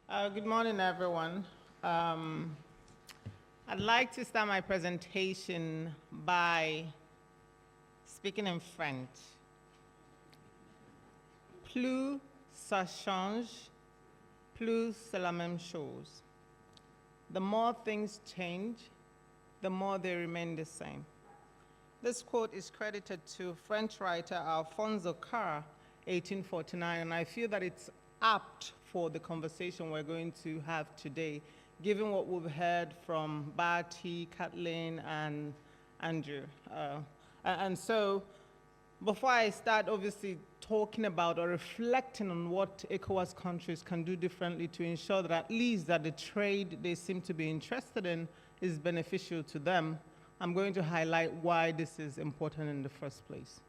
Good morning, everyone. Um, I'd like to start my presentation by speaking in French. Plus ça change, plus c'est la même chose. The more things change, the more they remain the same. This quote is credited to French writer Alphonse Karr, 1849, and I feel that it's apt for the conversation we're going to have today, given what we've heard from Barty, Kathleen, and Andrew. And so, before I start obviously talking about or reflecting on what ECOWAS countries can do differently to ensure that at least that the trade they seem to be interested in is beneficial to them, I'm going to highlight why this is important in the first place.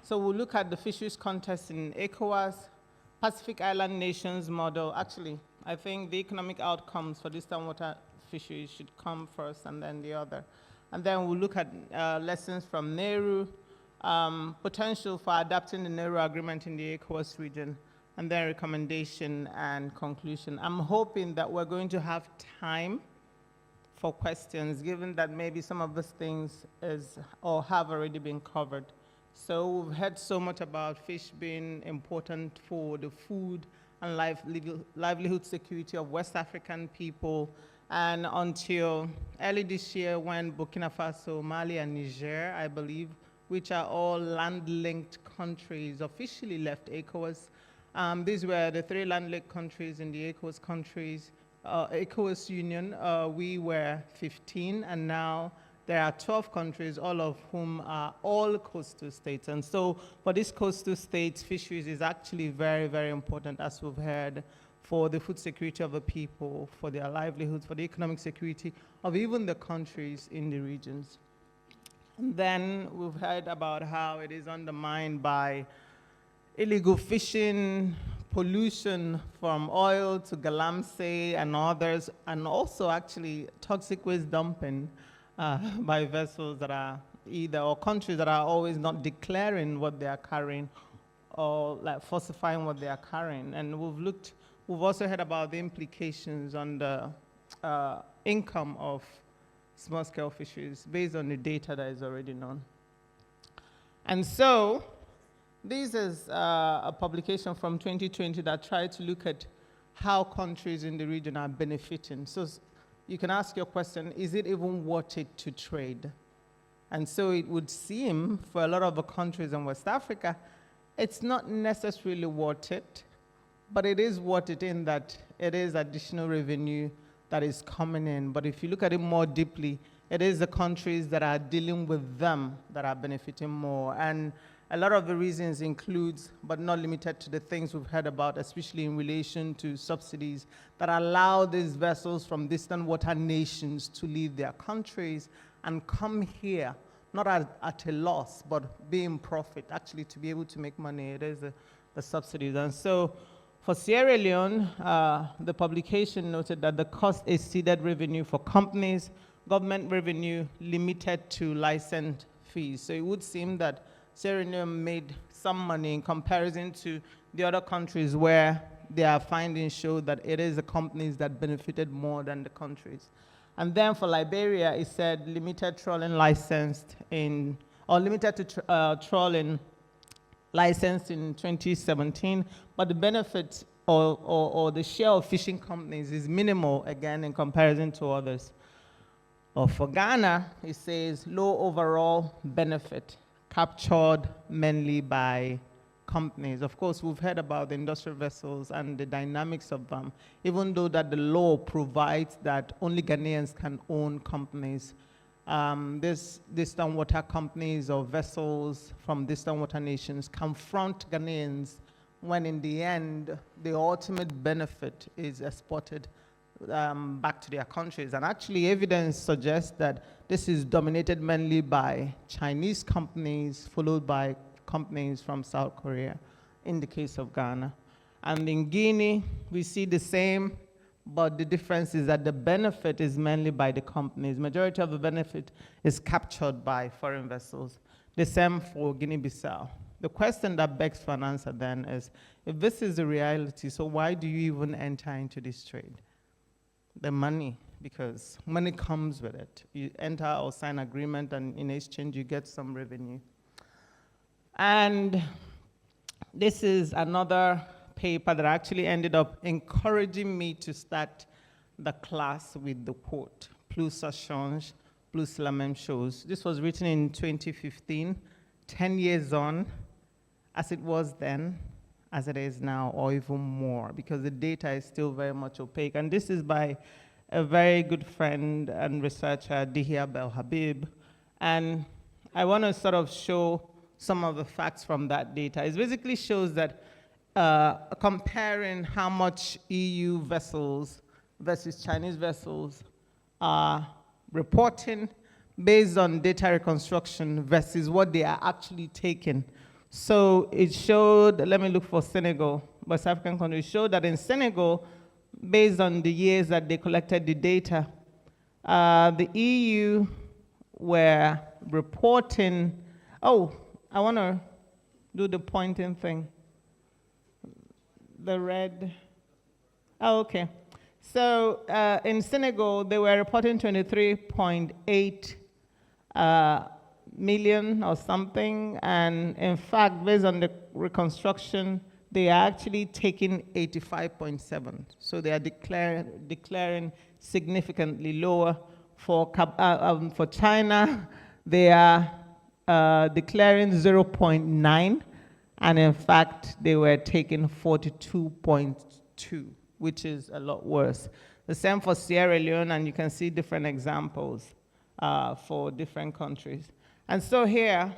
So we'll look at the fisheries contest in ECOWAS, Pacific Island nations model. Actually, I think the economic outcomes for distant water fisheries should come first and then the other. And then we'll look at lessons from Nehru, potential for adapting the Nehru Agreement in the ECOWAS region, and then recommendation and conclusion. I'm hoping that we're going to have time for questions, given that maybe some of these things have already been covered. So we've heard so much about fish being important for the food and livelihood security of West African people. And until early this year, when Burkina Faso, Mali, and Niger, I believe, which are all land-linked countries, officially left ECOWAS. These were the three land-linked countries in the ECOWAS Union. We were 15, and now there are 12 countries, all of whom are all coastal states. And so for these coastal states, fisheries is actually very, very important, as we've heard, for the food security of the people, for their livelihoods, for the economic security of even the countries in the regions. And then we've heard about how it is undermined by illegal fishing, pollution from oil to galamsey and others, and also actually toxic waste dumping by vessels that are or countries that are always not declaring what they are carrying or like falsifying what they are carrying. And we've also heard about the implications on the income of small-scale fisheries based on the data that is already known. And so this is a publication from 2020 that tried to look at how countries in the region are benefiting. So you can ask your question, is it even worth it to trade? And so it would seem for a lot of the countries in West Africa, it's not necessarily worth it, but it is worth it in that it is additional revenue that is coming in. But if you look at it more deeply, it is the countries that are dealing with them that are benefiting more. And a lot of the reasons includes, but not limited to, the things we've heard about, especially in relation to subsidies that allow these vessels from distant water nations to leave their countries and come here, not at a loss, but be in profit, actually to be able to make money. It is the subsidies. And so for Sierra Leone, the publication noted that the cost exceeded revenue for companies, government revenue limited to license fees. So it would seem that Sierra Leone made some money in comparison to the other countries where their findings show that it is the companies that benefited more than the countries. And then for Liberia, it said limited trawling licensed in, or limited to trawling licensed in 2017, but the benefit or the share of fishing companies is minimal, again, in comparison to others. Or for Ghana, it says low overall benefit, captured mainly by companies. Of course, we've heard about the industrial vessels and the dynamics of them, even though that the law provides that only Ghanaians can own companies. These distant water companies or vessels from distant water nations confront Ghanaians when in the end, the ultimate benefit is exported back to their countries. And actually, evidence suggests that this is dominated mainly by Chinese companies, followed by companies from South Korea, in the case of Ghana. And in Guinea, we see the same, but the difference is that the benefit is mainly by the companies. Majority of the benefit is captured by foreign vessels. The same for Guinea-Bissau. The question that begs for an answer then is, if this is the reality, so why do you even enter into this trade? The money, because money comes with it. You enter or sign agreement, and in exchange you get some revenue. And this is another paper that actually ended up encouraging me to start the class with the quote, plus ça change, plus la même chose. This was written in 2015, 10 years on, as it was then, as it is now, or even more, because the data is still very much opaque. And this is by a very good friend and researcher, Dihya Belhabib. And I want to sort of show some of the facts from that data. It basically shows that comparing how much EU vessels versus Chinese vessels are reporting based on data reconstruction versus what they are actually taking. So it showed, let me look for Senegal, West African country, it showed that in Senegal, based on the years that they collected the data, the EU were reporting, oh, I want to do the pointing thing. The red, oh, okay. So in Senegal, they were reporting 23.8 million or something, and in fact, based on the reconstruction, they are actually taking 85.7. So they are declaring significantly lower. For China, they are declaring 0.9, and in fact, they were taking 42.2, which is a lot worse. The same for Sierra Leone, and you can see different examples for different countries. And so here,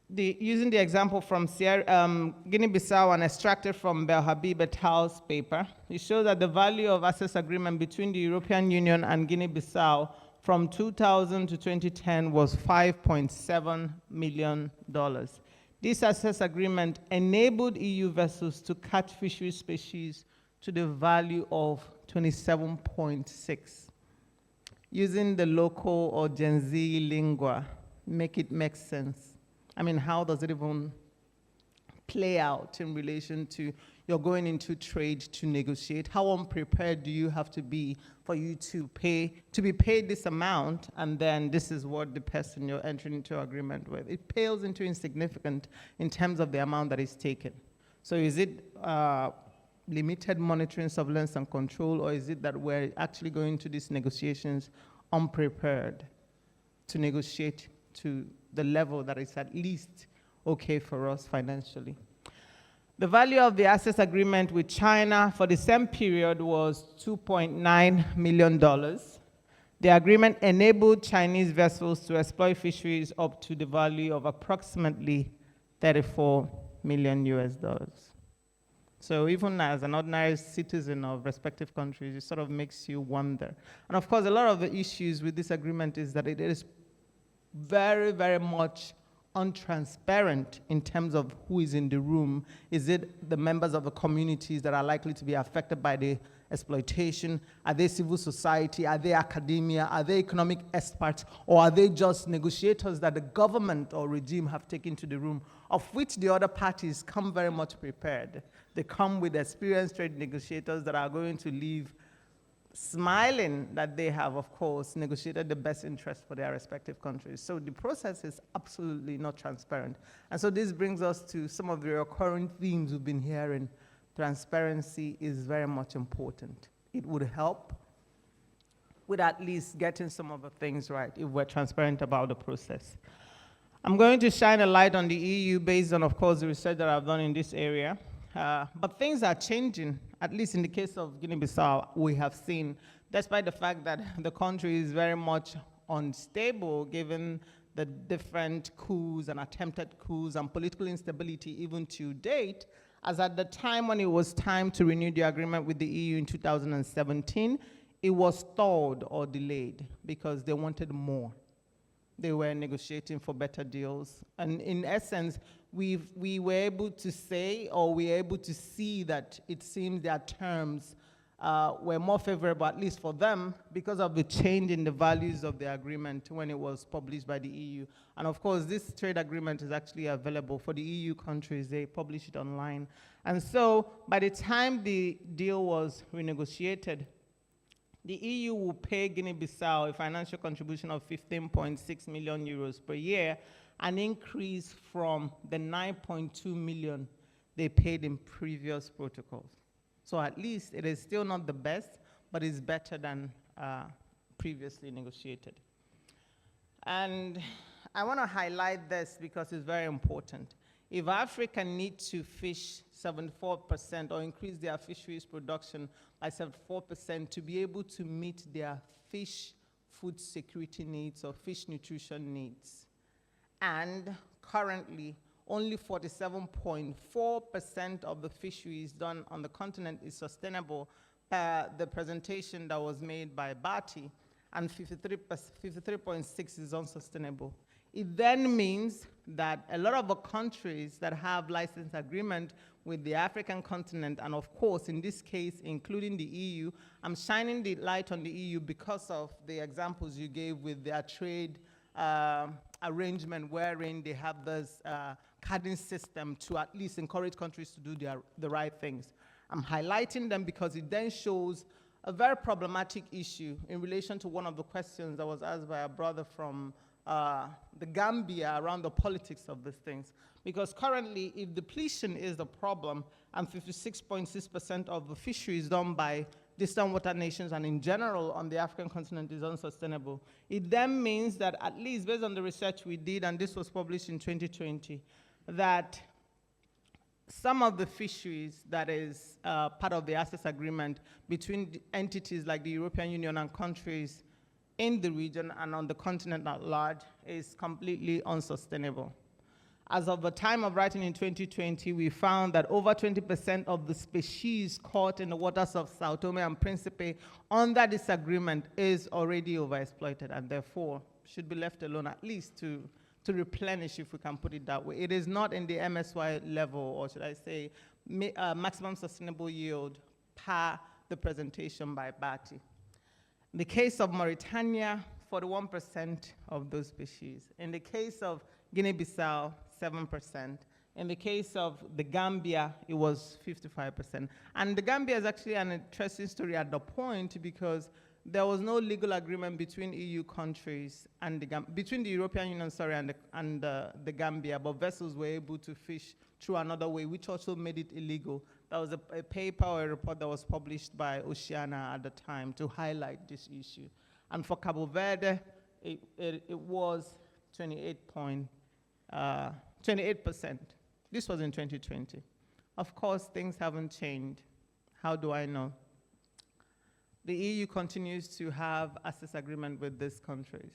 using the example from Guinea-Bissau and extracted from Belhabib et al.'s paper, it shows that the value of access agreement between the European Union and Guinea-Bissau from 2000 to 2010 was $5.7 million. This access agreement enabled EU vessels to catch fisheries species to the value of 27.6. Using the local or Gen Z lingua, make it make sense. I mean, how does it even play out in relation to you're going into trade to negotiate? How unprepared do you have to be for you to be paid this amount, and then this is what the person you're entering into agreement with? It pales into insignificant in terms of the amount that is taken. So is it limited monitoring, surveillance, and control, or is it that we're actually going to these negotiations unprepared to negotiate to the level that is at least okay for us financially? The value of the access agreement with China for the same period was $2.9 million. The agreement enabled Chinese vessels to exploit fisheries up to the value of approximately $34 million US. So even as an ordinary citizen of respective countries, it sort of makes you wonder. And of course, a lot of the issues with this agreement is that it is very, very much untransparent in terms of who is in the room. Is it the members of the communities that are likely to be affected by the exploitation? Are they civil society? Are they academia? Are they economic experts? Or are they just negotiators that the government or regime have taken to the room, of which the other parties come very much prepared? They come with experienced trade negotiators that are going to leave smiling that they have, of course, negotiated the best interest for their respective countries. So the process is absolutely not transparent. And so this brings us to some of the recurrent themes we've been hearing. Transparency is very much important. It would help with at least getting some of the things right if we're transparent about the process. I'm going to shine a light on the EU based on, of course, the research that I've done in this area. But things are changing, at least in the case of Guinea-Bissau, we have seen, despite the fact that the country is very much unstable, given the different coups and attempted coups and political instability even to date, as at the time when it was time to renew the agreement with the EU in 2017, it was stalled or delayed because they wanted more. They were negotiating for better deals. And in essence, we were able to say, or we were able to see that it seems their terms were more favorable, at least for them, because of the change in the values of the agreement when it was published by the EU. And of course, this trade agreement is actually available for the EU countries. They publish it online. And so by the time the deal was renegotiated, the EU will pay Guinea-Bissau a financial contribution of 15.6 million euros per year, an increase from the 9.2 million they paid in previous protocols. So at least it is still not the best, but it's better than previously negotiated. And I want to highlight this because it's very important. If Africa needs to fish 74% or increase their fisheries production by 74% to be able to meet their fish food security needs or fish nutrition needs, and currently only 47.4% of the fisheries done on the continent is sustainable per the presentation that was made by Bati, and 53.6 is unsustainable. It then means that a lot of the countries that have license agreement with the African continent, and of course, in this case, including the EU, I'm shining the light on the EU because of the examples you gave with their trade arrangement wherein they have this carding system to at least encourage countries to do the right things. I'm highlighting them because it then shows a very problematic issue in relation to one of the questions that was asked by a brother from the Gambia around the politics of these things. Because currently, if depletion is the problem, and 56.6% of the fisheries done by distant water nations and in general on the African continent is unsustainable, it then means that at least based on the research we did, and this was published in 2020, that some of the fisheries that is part of the access agreement between the entities like the European Union and countries in the region and on the continent at large is completely unsustainable. As of the time of writing in 2020, we found that over 20% of the species caught in the waters of Sao Tome and Principe under this agreement is already overexploited and therefore should be left alone, at least to replenish, if we can put it that way. It is not in the MSY level, or should I say, maximum sustainable yield per the presentation by Bati. In the case of Mauritania, 41% of those species. In the case of Guinea-Bissau, 7%. In the case of the Gambia, it was 55%. And the Gambia is actually an interesting story at the point because there was no legal agreement between EU countries and between the European Union, and the Gambia, but vessels were able to fish through another way, which also made it illegal. That was a paper or a report that was published by Oceana at the time to highlight this issue. And for Cabo Verde, it was 28%. This was in 2020. Of course, things haven't changed. How do I know? The EU continues to have access agreement with these countries.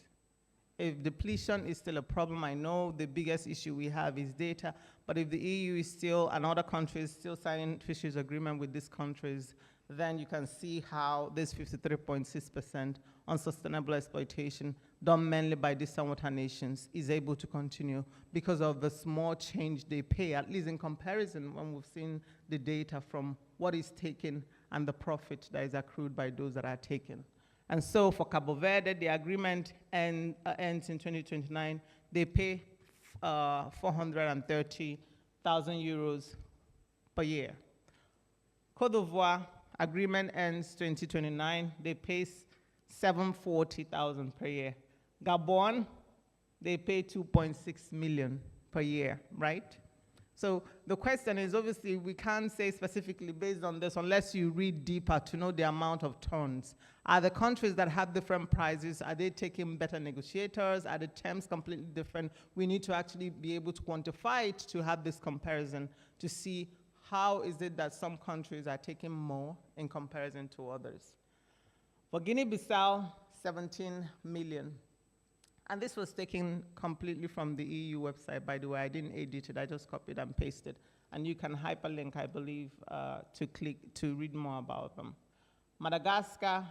If depletion is still a problem, I know the biggest issue we have is data, but if the EU is still, and other countries still signing fisheries agreement with these countries, then you can see how this 53.6% unsustainable exploitation done mainly by distant water nations is able to continue because of the small change they pay, at least in comparison when we've seen the data from what is taken and the profit that is accrued by those that are taken. And so for Cabo Verde, the agreement ends in 2029. They pay 430,000 euros per year. Côte d'Ivoire, agreement ends 2029. They pay 740,000 per year. Gabon, they pay 2.6 million per year, right? So the question is, obviously, we can't say specifically based on this unless you read deeper to know the amount of tons. Are the countries that have different prices, are they taking better negotiators? Are the terms completely different? We need to actually be able to quantify it to have this comparison to see how is it that some countries are taking more in comparison to others. For Guinea-Bissau, 17 million. And this was taken completely from the EU website, by the way. I didn't edit it, I just copied and pasted. And you can hyperlink, I believe, to click to read more about them. Madagascar,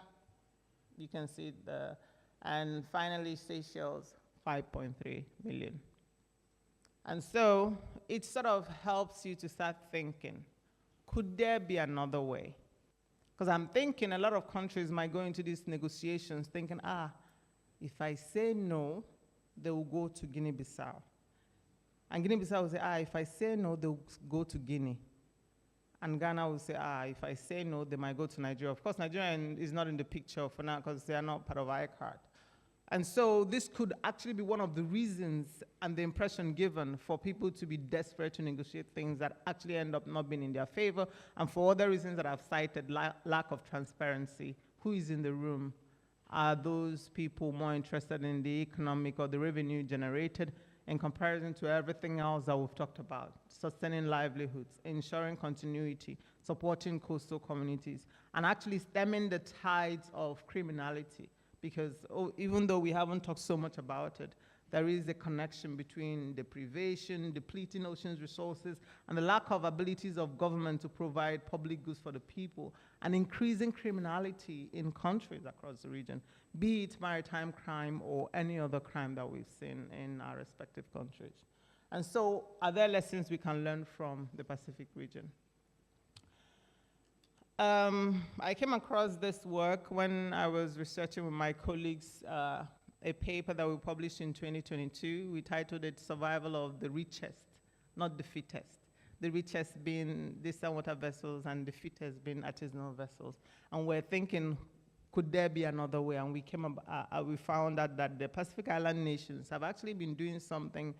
you can see it there. And finally, Seychelles, 5.3 million. And so it sort of helps you to start thinking, could there be another way? Because I'm thinking a lot of countries might go into these negotiations thinking, if I say no, they will go to Guinea-Bissau. And Guinea-Bissau will say, if I say no, they'll go to Guinea. And Ghana will say, if I say no, they might go to Nigeria. Of course, Nigeria is not in the picture for now because they are not part of ICARD. And so this could actually be one of the reasons and the impression given for people to be desperate to negotiate things that actually end up not being in their favor, and for other reasons that I've cited, lack of transparency. Who is in the room? Are those people more interested in the economic or the revenue generated in comparison to everything else that we've talked about? Sustaining livelihoods, ensuring continuity, supporting coastal communities, and actually stemming the tides of criminality. Because even though we haven't talked so much about it, there is a connection between deprivation, depleting oceans resources, and the lack of abilities of government to provide public goods for the people, and increasing criminality in countries across the region, be it maritime crime or any other crime that we've seen in our respective countries. And so, are there lessons we can learn from the Pacific region? I came across this work when I was researching with my colleagues a paper that we published in 2022. We titled it Survival of the Richest, Not the Fittest. The richest being distant water vessels and the fittest being artisanal vessels. And we're thinking, could there be another way? And we we found out that the Pacific Island nations have actually been doing something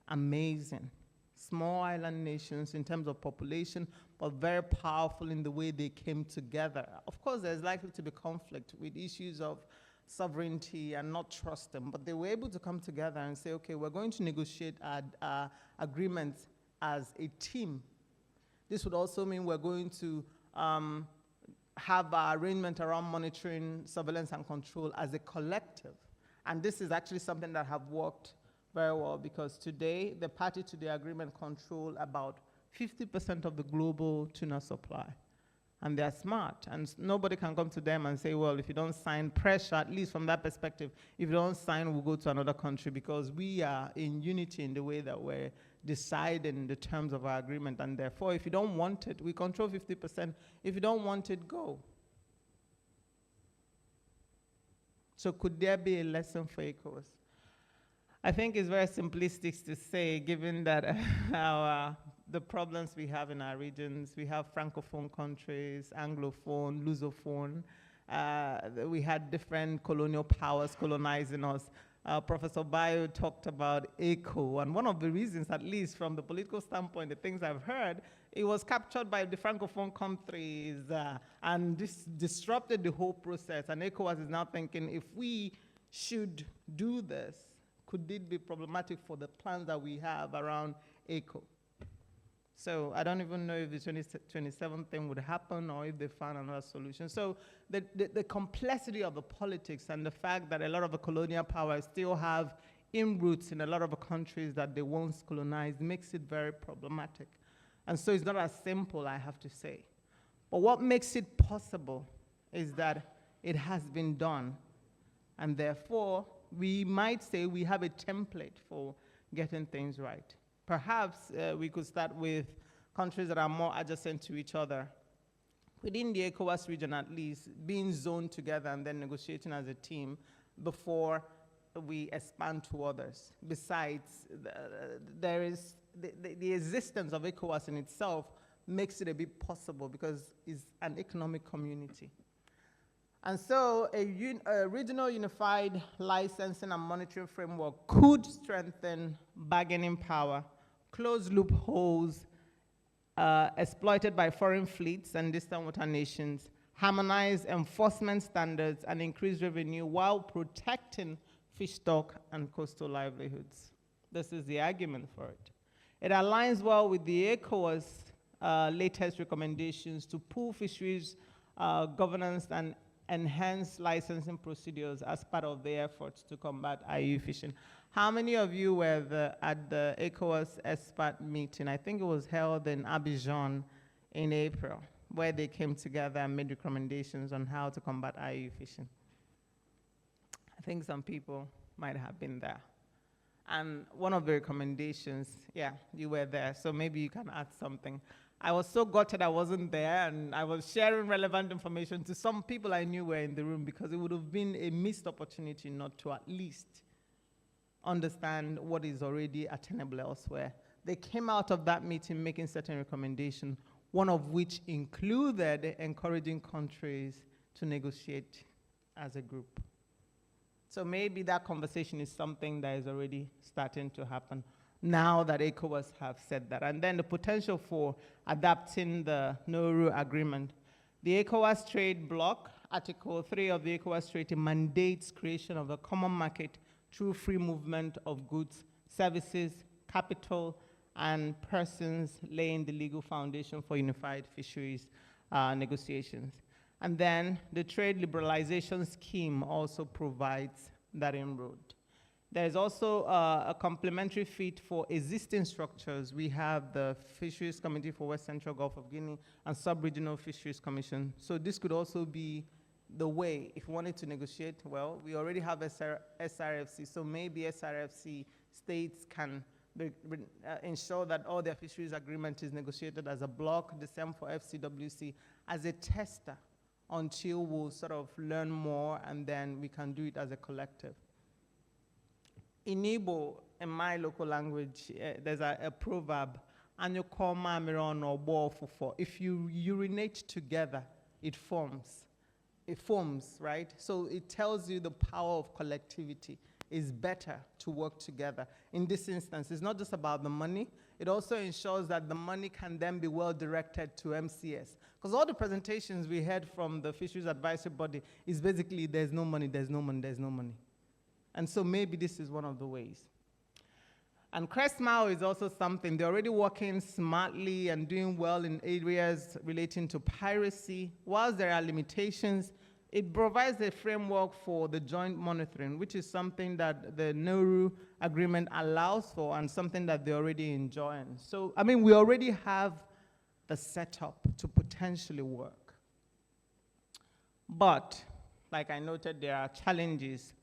amazing. Small island nations in terms of population, but very powerful in the way they came together. Of course, there's likely to be conflict with issues of sovereignty and not trust them, but they were able to come together and say, okay, we're going to negotiate agreements as a team. This would also mean we're going to have our arrangement around monitoring, surveillance, and control as a collective. And this is actually something that have worked very well, because today, the party to the agreement control about 50% of the global tuna supply. And they're smart, and nobody can come to them and say, well, if you don't sign, pressure, at least from that perspective, if you don't sign, we'll go to another country, because we are in unity in the way that we're deciding the terms of our agreement. And therefore, if you don't want it, we control 50%. If you don't want it, go. So could there be a lesson for ECOWAS? I think it's very simplistic to say, given that the problems we have in our regions, we have Francophone countries, Anglophone, Lusophone, we had different colonial powers colonizing us. Professor Bayo talked about ECO, and one of the reasons, at least from the political standpoint, the things I've heard, it was captured by the Francophone countries, and this disrupted the whole process. And ECOWAS is now thinking, if we should do this, could it be problematic for the plans that we have around ECO? So I don't even know if the 2027 thing would happen or if they found another solution. So the complexity of the politics and the fact that a lot of the colonial powers still have in-roots in a lot of the countries that they once colonized makes it very problematic. And so it's not as simple, I have to say. But what makes it possible is that it has been done. And therefore, we might say we have a template for getting things right. Perhaps we could start with countries that are more adjacent to each other. Within the ECOWAS region, at least, being zoned together and then negotiating as a team before we expand to others. Besides, there is the existence of ECOWAS in itself makes it a bit possible because it's an economic community. And so a regional unified licensing and monitoring framework could strengthen bargaining power, close loopholes exploited by foreign fleets and distant water nations, harmonize enforcement standards, and increase revenue while protecting fish stock and coastal livelihoods. This is the argument for it. It aligns well with the ECOWAS latest recommendations to pool fisheries governance and enhance licensing procedures as part of the efforts to combat IUU fishing. How many of you were at the ECOWAS expert meeting? I think it was held in Abidjan in April, where they came together and made recommendations on how to combat IUU fishing. I think some people might have been there. And one of the recommendations, yeah, you were there, so maybe you can add something. I was so gutted I wasn't there, and I was sharing relevant information to some people I knew were in the room, because it would have been a missed opportunity not to at least understand what is already attainable elsewhere. They came out of that meeting making certain recommendations, one of which included encouraging countries to negotiate as a group. So maybe that conversation is something that is already starting to happen now that ECOWAS have said that. And then the potential for adapting the Nauru Agreement. The ECOWAS Trade Bloc, Article 3 of the ECOWAS Treaty, mandates creation of a common market through free movement of goods, services, capital, and persons, laying the legal foundation for unified fisheries negotiations. And then the trade liberalization scheme also provides that inroad. There's also a complementary fit for existing structures. We have the Fisheries Committee for West Central Gulf of Guinea and Sub-Regional Fisheries Commission. So this could also be the way, if we wanted to negotiate, well, we already have SRFC, so maybe SRFC states can ensure that all their fisheries agreement is negotiated as a block, the same for FCWC, as a tester until we'll sort of learn more, and then we can do it as a collective. In Igbo, in my local language, there's a proverb, if you urinate together, it forms. It forms, right? So it tells you the power of collectivity. It's better to work together. In this instance, it's not just about the money. It also ensures that the money can then be well directed to MCS. Because all the presentations we heard from the Fisheries Advisory Body is basically there's no money, there's no money, there's no money. And so maybe this is one of the ways. And CRESMAO is also something. They're already working smartly and doing well in areas relating to piracy. Whilst there are limitations, it provides a framework for the joint monitoring, which is something that the Nauru Agreement allows for and something that they're already enjoying. So, I mean, we already have the setup to potentially work. But, like I noted, there are challenges.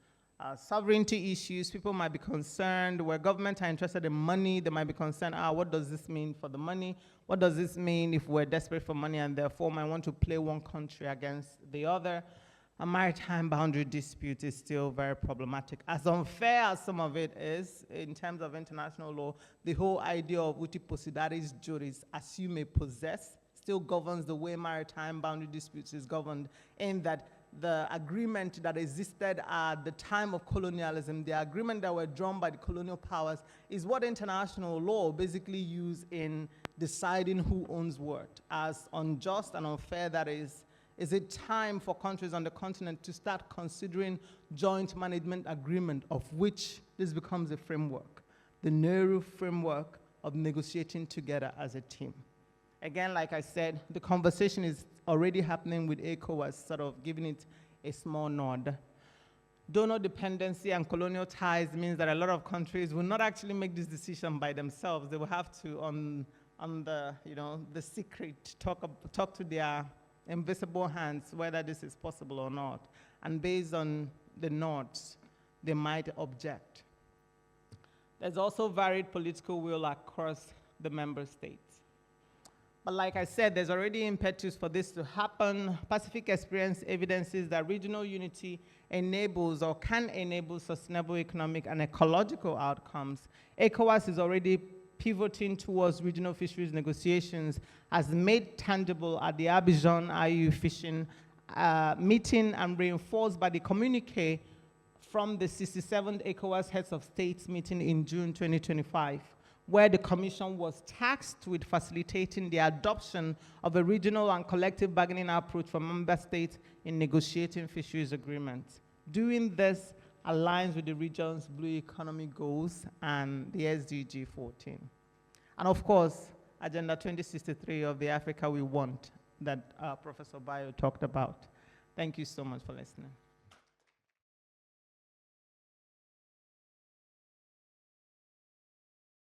Sovereignty issues, people might be concerned. Where governments are interested in money, they might be concerned, what does this mean for the money? What does this mean if we're desperate for money and therefore might want to play one country against the other? A maritime boundary dispute is still very problematic. As unfair as some of it is, in terms of international law, the whole idea of uti possideris juris, as you may possess, still governs the way maritime boundary disputes is governed, in that the agreement that existed at the time of colonialism, the agreement that were drawn by the colonial powers, is what international law basically used in deciding who owns what. As unjust and unfair that is it time for countries on the continent to start considering joint management agreement, of which this becomes a framework, the Nauru framework of negotiating together as a team. Again, like I said, the conversation is already happening with ECOWAS, sort of giving it a small nod. Donor dependency and colonial ties means that a lot of countries will not actually make this decision by themselves. They will have to, on the, the secret, talk to their invisible hands whether this is possible or not. And based on the nods, they might object. There's also varied political will across the member states. But like I said, there's already impetus for this to happen. Pacific experience evidences that regional unity enables or can enable sustainable economic and ecological outcomes. ECOWAS is already pivoting towards regional fisheries negotiations, as made tangible at the Abidjan IU fishing meeting and reinforced by the communique from the 67th ECOWAS Heads of States meeting in June 2025. Where the Commission was tasked with facilitating the adoption of a regional and collective bargaining approach for member states in negotiating fisheries agreements. Doing this aligns with the region's Blue Economy goals and the SDG 14. And of course, Agenda 2063 of the Africa We Want that Professor Bayo talked about. Thank you so much for listening.